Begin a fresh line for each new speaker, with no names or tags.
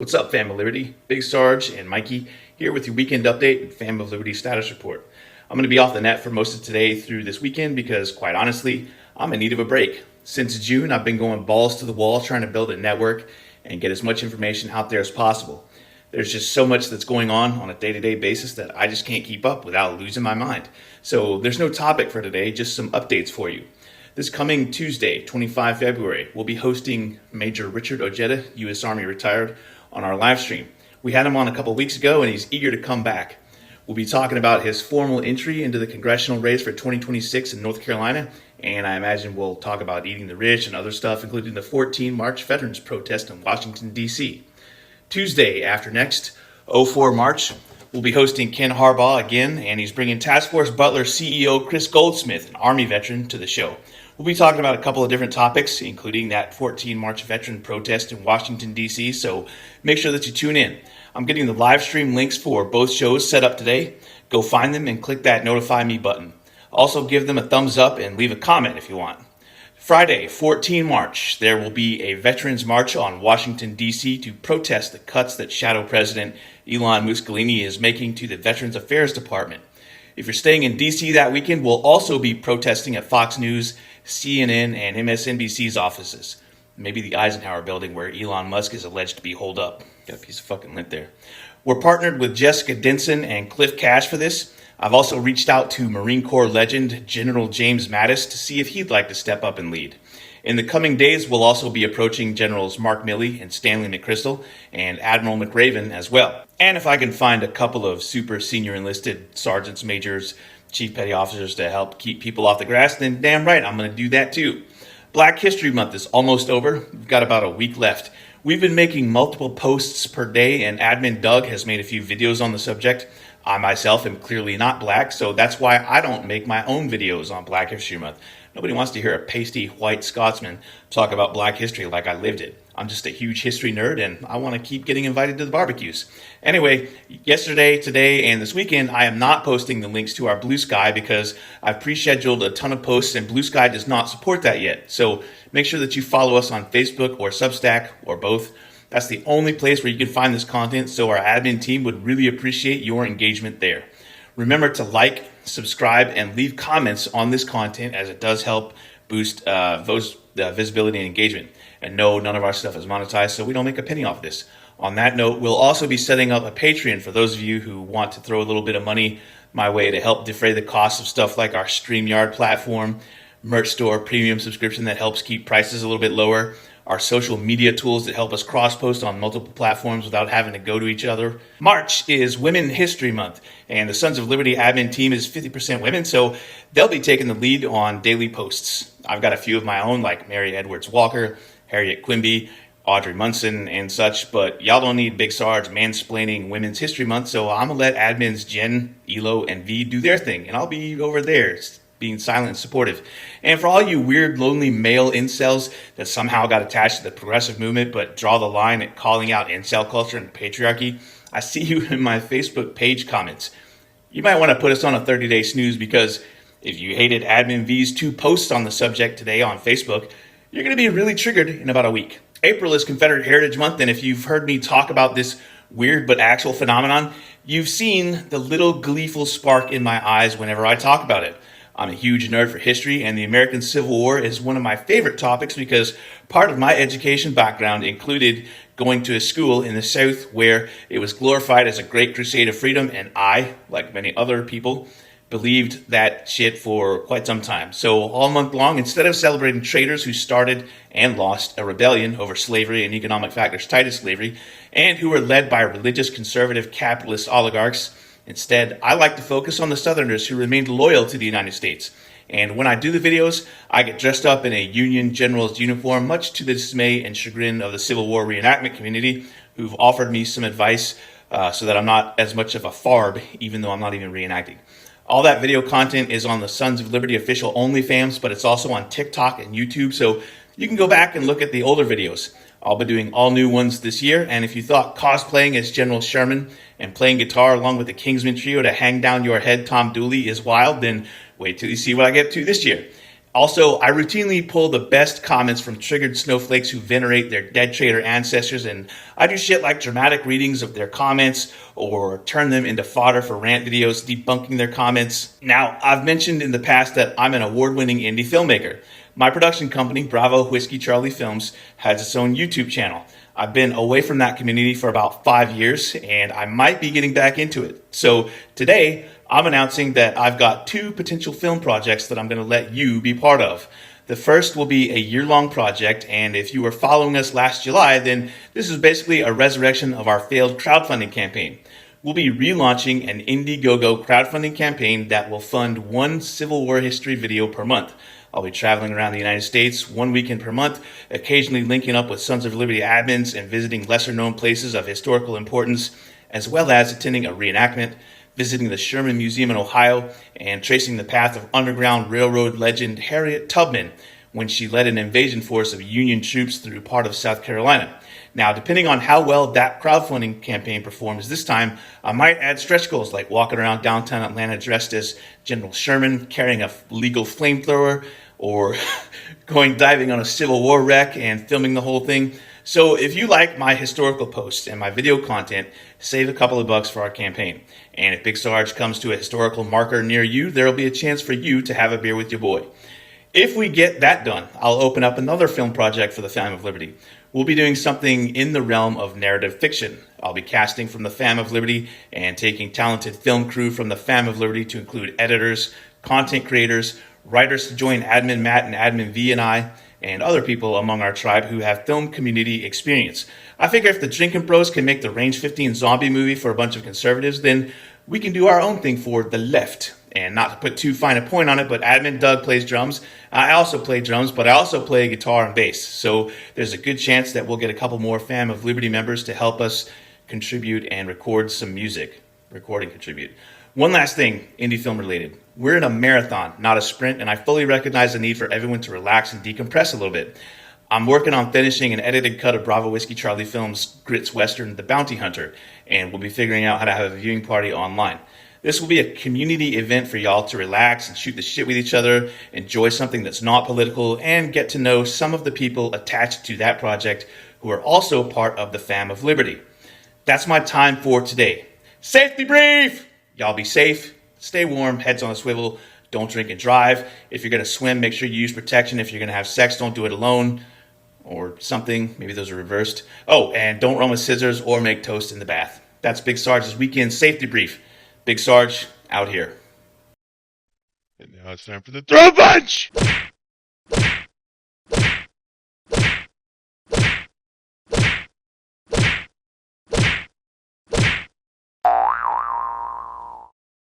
What's up, Fam of Liberty? Big Sarge and Mikey here with your weekend update and Fam of Liberty status report. I'm going to be off the net for most of today through this weekend because, quite honestly, I'm in need of a break. Since June, I've been going balls to the wall trying to build a network and get as much information out there as possible. There's just so much that's going on a day-to-day basis that I just can't keep up without losing my mind. So there's no topic for today, just some updates for you. This coming Tuesday, 25 February, we'll be hosting Major Richard Ojeda, U.S. Army retired, on our live stream. We had him on a couple weeks ago and he's eager to come back. We'll be talking about his formal entry into the congressional race for 2026 in North Carolina, and I imagine we'll talk about eating the rich and other stuff, including the 14 March Veterans protest in Washington, D.C. Tuesday after next, 04 March, we'll be hosting Ken Harbaugh again, and he's bringing Task Force Butler CEO Kris Goldsmith, an Army veteran, to the show. We'll be talking about a couple of different topics, including that 14 March veteran protest in Washington, D.C., so make sure that you tune in. I'm getting the live stream links for both shows set up today. Go find them and click that notify me button. Also give them a thumbs up and leave a comment if you want. Friday, 14 March, there will be a Veterans March on Washington, D.C. to protest the cuts that Shadow President Elon Mussolini is making to the Veterans Affairs Department. If you're staying in D.C. that weekend, we'll also be protesting at Fox News, CNN, and MSNBC's offices. Maybe the Eisenhower building where Elon Musk is alleged to be holed up. Got a piece of fucking lint there. We're partnered with Jessica Denson and Cliff Cash for this. I've also reached out to Marine Corps legend General James Mattis to see if he'd like to step up and lead. In the coming days, we'll also be approaching Generals Mark Milley and Stanley McChrystal and Admiral McRaven as well. And if I can find a couple of super senior enlisted sergeants, majors, chief petty officers to help keep people off the grass, then damn right, I'm going to do that too. Black History Month is almost over. We've got about a week left. We've been making multiple posts per day, and admin Doug has made a few videos on the subject. I myself am clearly not black, so that's why I don't make my own videos on Black History Month. Nobody wants to hear a pasty white Scotsman talk about Black history like I lived it. I'm just a huge history nerd, and I want to keep getting invited to the barbecues. Anyway, yesterday, today, and this weekend, I am not posting the links to our Blue Sky because I've pre-scheduled a ton of posts, and Blue Sky does not support that yet. So make sure that you follow us on Facebook or Substack or both. That's the only place where you can find this content, so our admin team would really appreciate your engagement there. Remember to like, subscribe, and leave comments on this content, as it does help boost visibility and engagement. And no, none of our stuff is monetized, so we don't make a penny off this. On that note, we'll also be setting up a Patreon for those of you who want to throw a little bit of money my way to help defray the cost of stuff like our StreamYard platform, merch store, premium subscription that helps keep prices a little bit lower, our social media tools that help us cross-post on multiple platforms without having to go to each other. March is Women History Month, and the Sons of Liberty admin team is 50% women, so they'll be taking the lead on daily posts. I've got a few of my own, like Mary Edwards Walker, Harriet Quimby, Audrey Munson, and such, but y'all don't need Big Sarge mansplaining Women's History Month, so I'm going to let admins Jen, Elo, and V do their thing, and I'll be over there being silent and supportive. And for all you weird, lonely male incels that somehow got attached to the progressive movement but draw the line at calling out incel culture and patriarchy, I see you in my Facebook page comments. You might want to put us on a 30-day snooze, because if you hated Admin V's 2 posts on the subject today on Facebook, you're going to be really triggered in about a week. April is Confederate Heritage Month, and if you've heard me talk about this weird but actual phenomenon, you've seen the little gleeful spark in my eyes whenever I talk about it. I'm a huge nerd for history, and the American Civil War is one of my favorite topics because part of my education background included going to a school in the South where it was glorified as a great crusade of freedom, and I, like many other people, believed that shit for quite some time. So all month long, instead of celebrating traitors who started and lost a rebellion over slavery and economic factors tied to slavery, and who were led by religious conservative capitalist oligarchs, instead, I like to focus on the Southerners who remained loyal to the United States. And when I do the videos, I get dressed up in a Union General's uniform, much to the dismay and chagrin of the Civil War reenactment community, who've offered me some advice so that I'm not as much of a farb, even though I'm not even reenacting. All that video content is on the Sons of Liberty official OnlyFans, but it's also on TikTok and YouTube, so you can go back and look at the older videos. I'll be doing all new ones this year, and if you thought cosplaying as General Sherman and playing guitar along with the Kingsman Trio to hang down your head Tom Dooley is wild, then wait till you see what I get to this year. Also, I routinely pull the best comments from triggered snowflakes who venerate their dead traitor ancestors, and I do shit like dramatic readings of their comments or turn them into fodder for rant videos debunking their comments. Now, I've mentioned in the past that I'm an award-winning indie filmmaker. My production company, Bravo Whiskey Charlie Films, has its own YouTube channel. I've been away from that community for about 5 years, and I might be getting back into it. So today, I'm announcing that I've got 2 potential film projects that I'm going to let you be part of. The first will be a year-long project, and if you were following us last July, then this is basically a resurrection of our failed crowdfunding campaign. We'll be relaunching an Indiegogo crowdfunding campaign that will fund 1 Civil War history video per month. I'll be traveling around the United States 1 weekend per month, occasionally linking up with Sons of Liberty admins and visiting lesser-known places of historical importance, as well as attending a reenactment, visiting the Sherman Museum in Ohio, and tracing the path of Underground Railroad legend Harriet Tubman when she led an invasion force of Union troops through part of South Carolina. Now, depending on how well that crowdfunding campaign performs this time, I might add stretch goals like walking around downtown Atlanta dressed as General Sherman, carrying a legal flamethrower, or going diving on a Civil War wreck and filming the whole thing. So if you like my historical posts and my video content, save a couple of bucks for our campaign. And if Big Sarge comes to a historical marker near you, there'll be a chance for you to have a beer with your boy. If we get that done, I'll open up another film project for the Fam of Liberty. We'll be doing something in the realm of narrative fiction. I'll be casting from the Fam of Liberty and taking talented film crew from the Fam of Liberty to include editors, content creators, writers to join Admin Matt and Admin V and I, and other people among our tribe who have film community experience. I figure if the Drinking Bros can make the Range 15 zombie movie for a bunch of conservatives, then we can do our own thing for the left. And not to put too fine a point on it, but Admin Doug plays drums. I also play drums, but I also play guitar and bass. So there's a good chance that we'll get a couple more Fam of Liberty members to help us contribute and record some music. Contribute. One last thing, indie film related. We're in a marathon, not a sprint, and I fully recognize the need for everyone to relax and decompress a little bit. I'm working on finishing an edited cut of Bravo Whiskey Charlie Films' Grits Western, The Bounty Hunter, and we'll be figuring out how to have a viewing party online. This will be a community event for y'all to relax and shoot the shit with each other, enjoy something that's not political, and get to know some of the people attached to that project who are also part of the Fam of Liberty. That's my time for today. Safety brief! Y'all be safe, stay warm, heads on a swivel, don't drink and drive. If you're going to swim, make sure you use protection. If you're going to have sex, don't do it alone or something. Maybe those are reversed. Oh, and don't run with scissors or make toast in the bath. That's Big Sarge's weekend safety brief. Big Sarge, out here.
And now it's time for the Throatpunch!